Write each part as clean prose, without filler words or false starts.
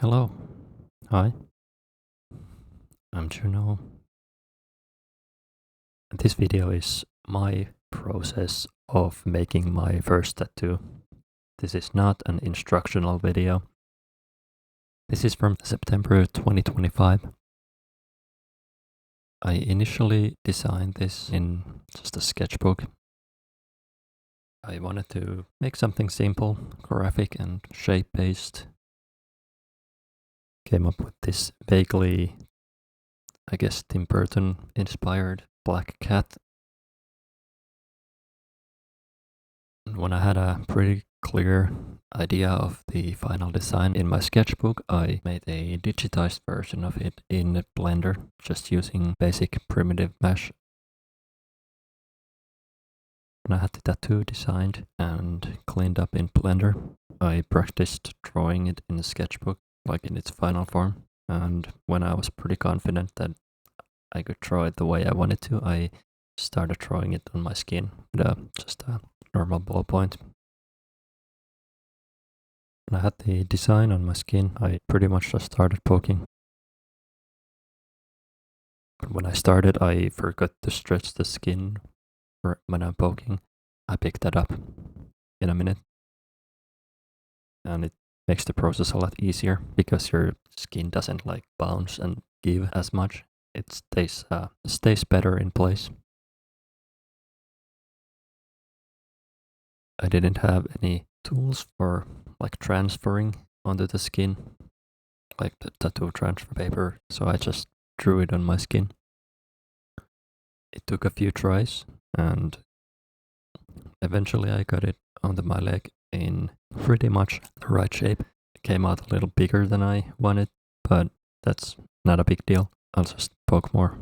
Hello. Hi, I'm Juno. This video is my process of making my first tattoo. This is not an instructional video. This is from September 2025. I initially designed this in just a sketchbook. I wanted to make something simple, graphic and shape-based. Came up with this vaguely, I guess, Tim Burton inspired black cat. When I had a pretty clear idea of the final design in my sketchbook, I made a digitized version of it in Blender, just using basic primitive mesh. When I had the tattoo designed and cleaned up in Blender, I practiced drawing it in the sketchbook, like in its final form. And when I was pretty confident that I could draw it the way I wanted to, I started drawing it on my skin with just a normal ballpoint. When I had the design on my skin, I pretty much just started poking. But when I started, I forgot to stretch the skin when I'm poking. I picked that up in a minute. And it makes the process a lot easier because your skin doesn't like bounce and give as much. It stays better in place. I didn't have any tools for like transferring onto the skin, like the tattoo transfer paper, so I just drew it on my skin. It took a few tries, and eventually I got it onto my leg in pretty much the right shape. It came out a little bigger than I wanted, but that's not a big deal. I'll just poke more.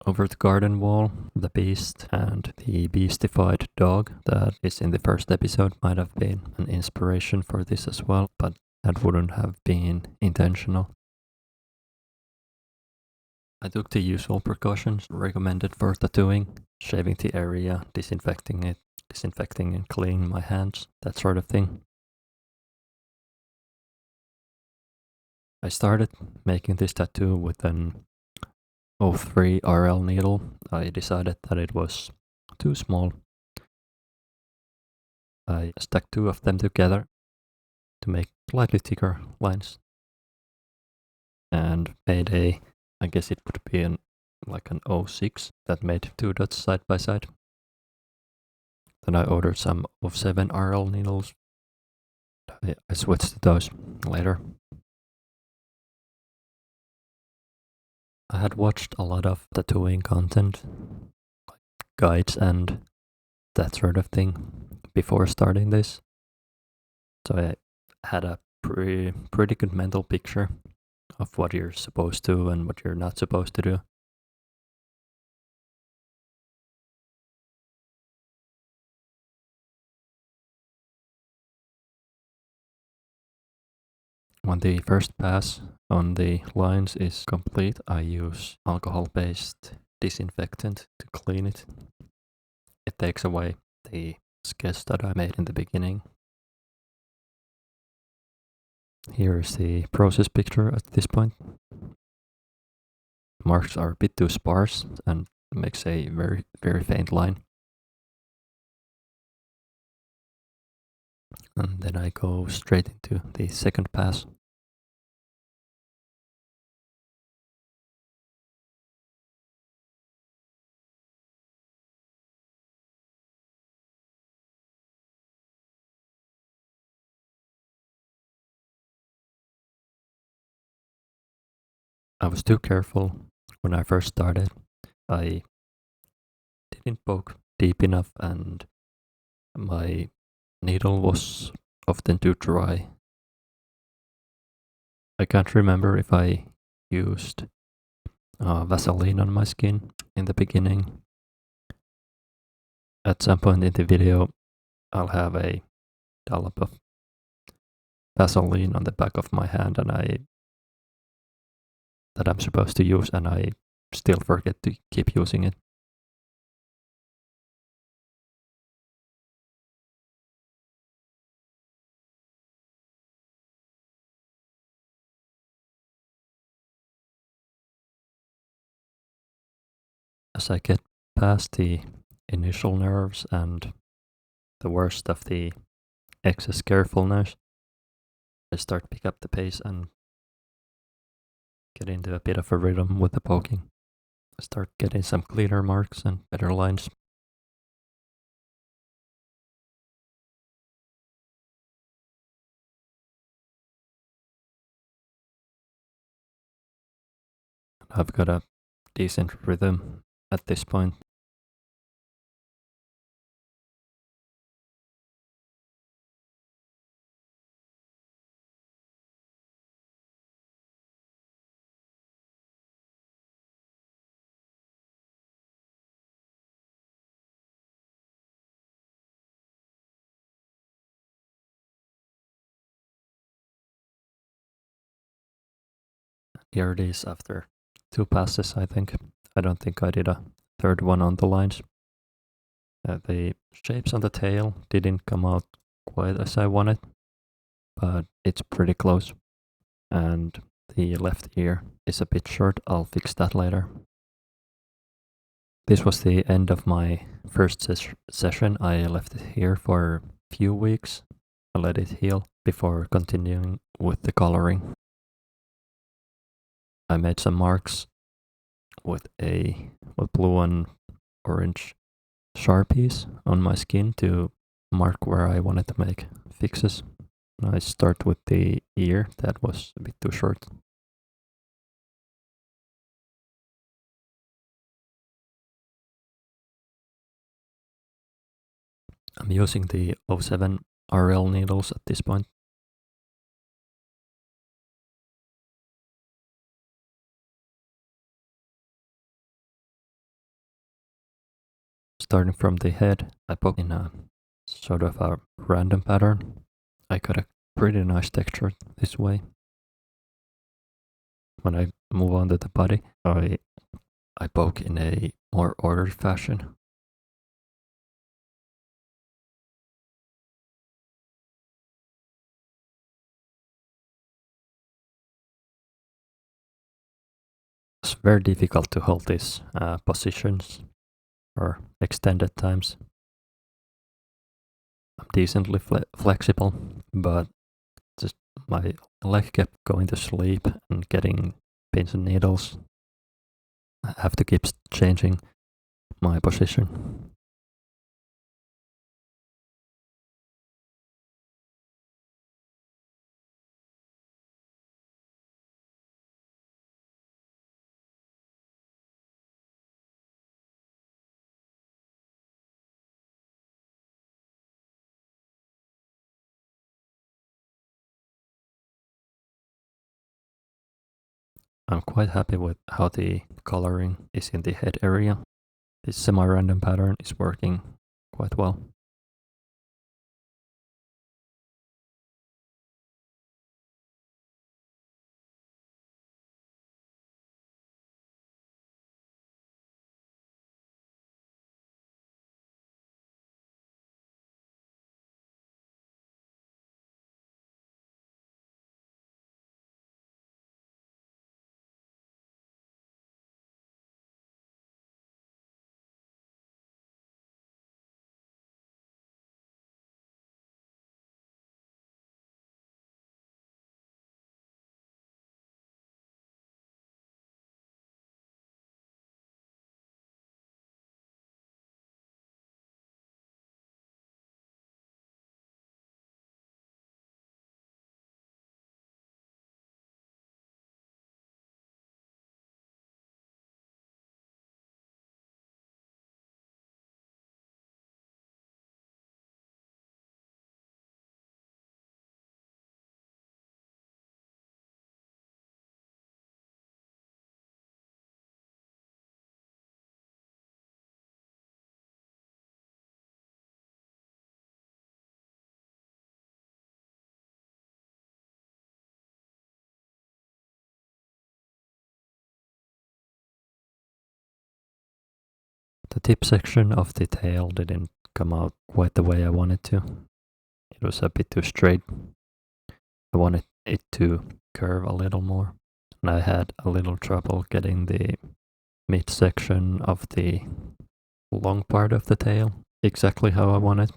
Over the garden wall, the beast and the beastified dog that is in the first episode might have been an inspiration for this as well, but that wouldn't have been intentional. I took the usual precautions recommended for tattooing, shaving the area, disinfecting and cleaning my hands, that sort of thing. I started making this tattoo with an 03 RL needle. I decided that it was too small. I stuck two of them together to make slightly thicker lines and made I guess it would be like an 06 that made two dots side by side. Then I ordered some 07 RL needles. I switched to those later. I had watched a lot of tattooing content, like guides and that sort of thing, before starting this. So I had a pretty good mental picture of what you're supposed to and what you're not supposed to do. When the first pass on the lines is complete, I use alcohol-based disinfectant to clean it. It takes away the sketch that I made in the beginning. Here is the process picture at this point. Marks are a bit too sparse and makes a very faint line. And then I go straight into the second pass. I was too careful when I first started. I didn't poke deep enough and my needle was often too dry. I can't remember if I used Vaseline on my skin in the beginning. At some point in the video, I'll have a dollop of Vaseline on the back of my hand that I'm supposed to use, and I still forget to keep using it. as I get past the initial nerves and the worst of the excess carefulness, I start to pick up the pace and get into a bit of a rhythm with the poking. I start getting some cleaner marks and better lines. I've got a decent rhythm at this point. Here it is after 2 passes, I think. I don't think I did a third one on the lines. The shapes on the tail didn't come out quite as I wanted, but it's pretty close. And the left ear is a bit short. I'll fix that later. This was the end of my first session. I left it here for a few weeks. I let it heal before continuing with the coloring. I made some marks with blue and orange Sharpies on my skin to mark where I wanted to make fixes. I start with the ear, that was a bit too short. I'm using the 07 RL needles at this point. Starting from the head, I poke in a sort of a random pattern. I got a pretty nice texture this way. When I move on to the body, I poke in a more ordered fashion. It's very difficult to hold these positions for extended times. I'm decently flexible, but just my leg kept going to sleep and getting pins and needles. I have to keep changing my position. I'm quite happy with how the coloring is in the head area. This semi-random pattern is working quite well. The tip section of the tail didn't come out quite the way I wanted to. It was a bit too straight. I wanted it to curve a little more, and I had a little trouble getting the midsection of the long part of the tail exactly how I want it.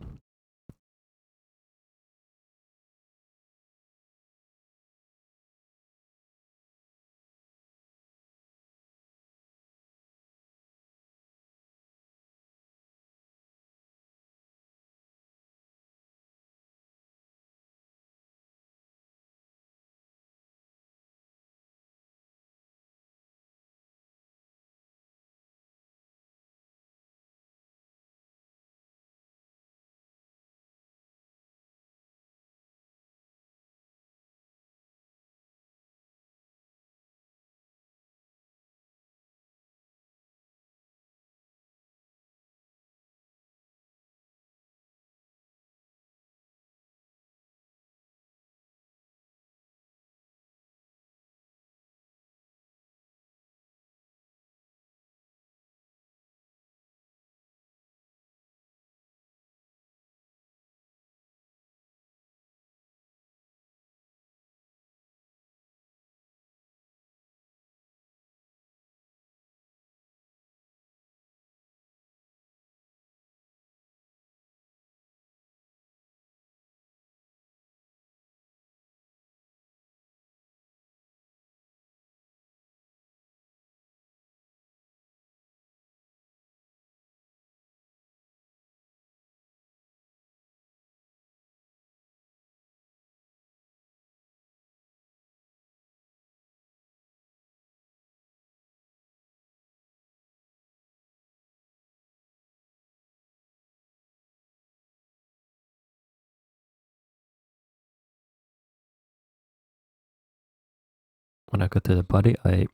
When I got to the body, I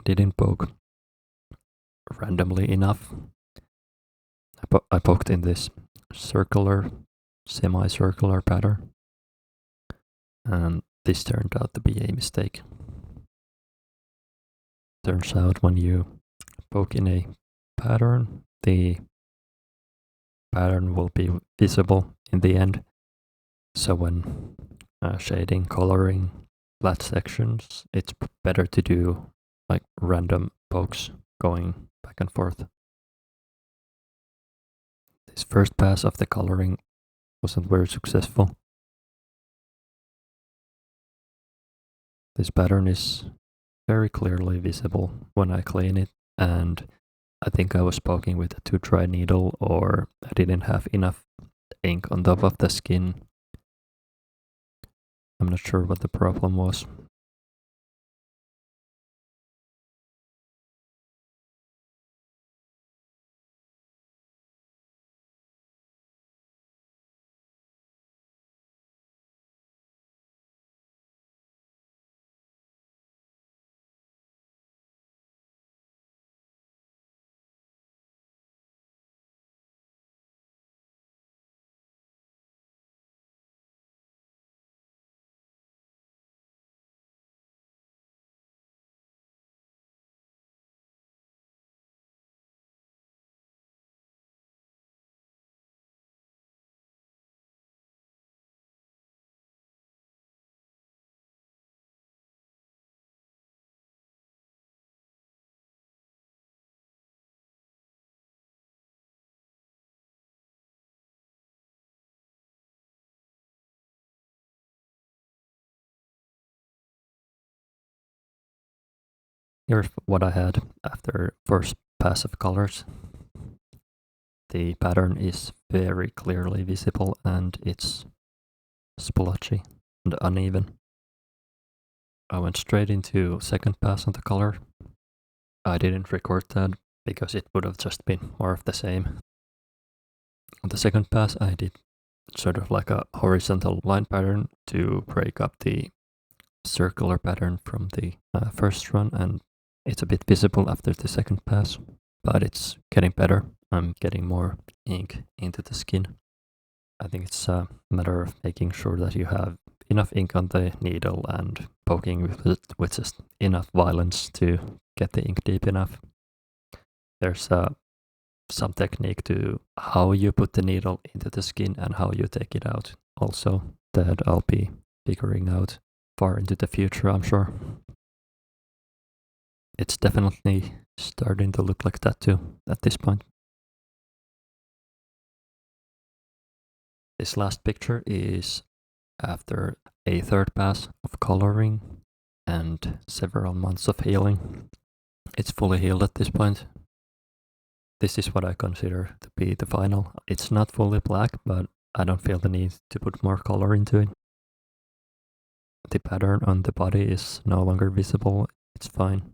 didn't poke randomly enough. I poked in this circular, semicircular pattern, and this turned out to be a mistake. Turns out when you poke in a pattern, the pattern will be visible in the end. So when shading, coloring flat sections, it's better to do like random pokes going back and forth. This first pass of the coloring wasn't very successful. This pattern is very clearly visible when I clean it, and I think I was poking with a too dry needle, or I didn't have enough ink on top of the skin. I'm not sure what the problem was. Here's what I had after first pass of colors. The pattern is very clearly visible and it's splotchy and uneven. I went straight into second pass on the color. I didn't record that because it would have just been more of the same. On the second pass I did sort of like a horizontal line pattern to break up the circular pattern from the first run, and it's a bit visible after the second pass, but it's getting better. I'm getting more ink into the skin. I think it's a matter of making sure that you have enough ink on the needle and poking with it with just enough violence to get the ink deep enough. There's some technique to how you put the needle into the skin and how you take it out also, that I'll be figuring out far into the future, I'm sure. It's definitely starting to look like that too at this point. This last picture is after a third pass of coloring and several months of healing. It's fully healed at this point. This is what I consider to be the final. It's not fully black, but I don't feel the need to put more color into it. The pattern on the body is no longer visible. It's fine.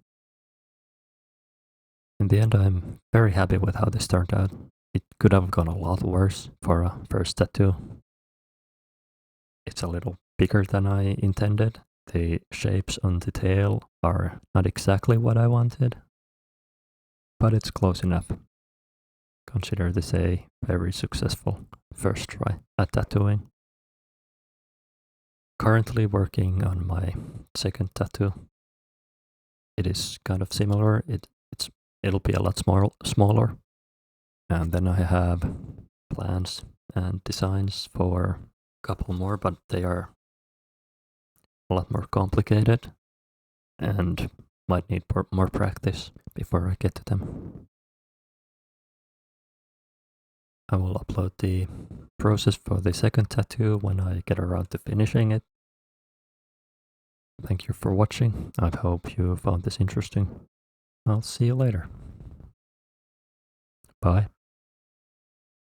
In the end, I'm very happy with how this turned out. It could have gone a lot worse for a first tattoo. It's a little bigger than I intended. The shapes on the tail are not exactly what I wanted, but it's close enough. Consider this a very successful first try at tattooing. Currently working on my second tattoo. It is kind of similar. It'll be a lot smaller. And then I have plans and designs for a couple more, but they are a lot more complicated and might need more practice before I get to them. I will upload the process for the second tattoo when I get around to finishing it. Thank you for watching. I hope you found this interesting. I'll see you later. Bye.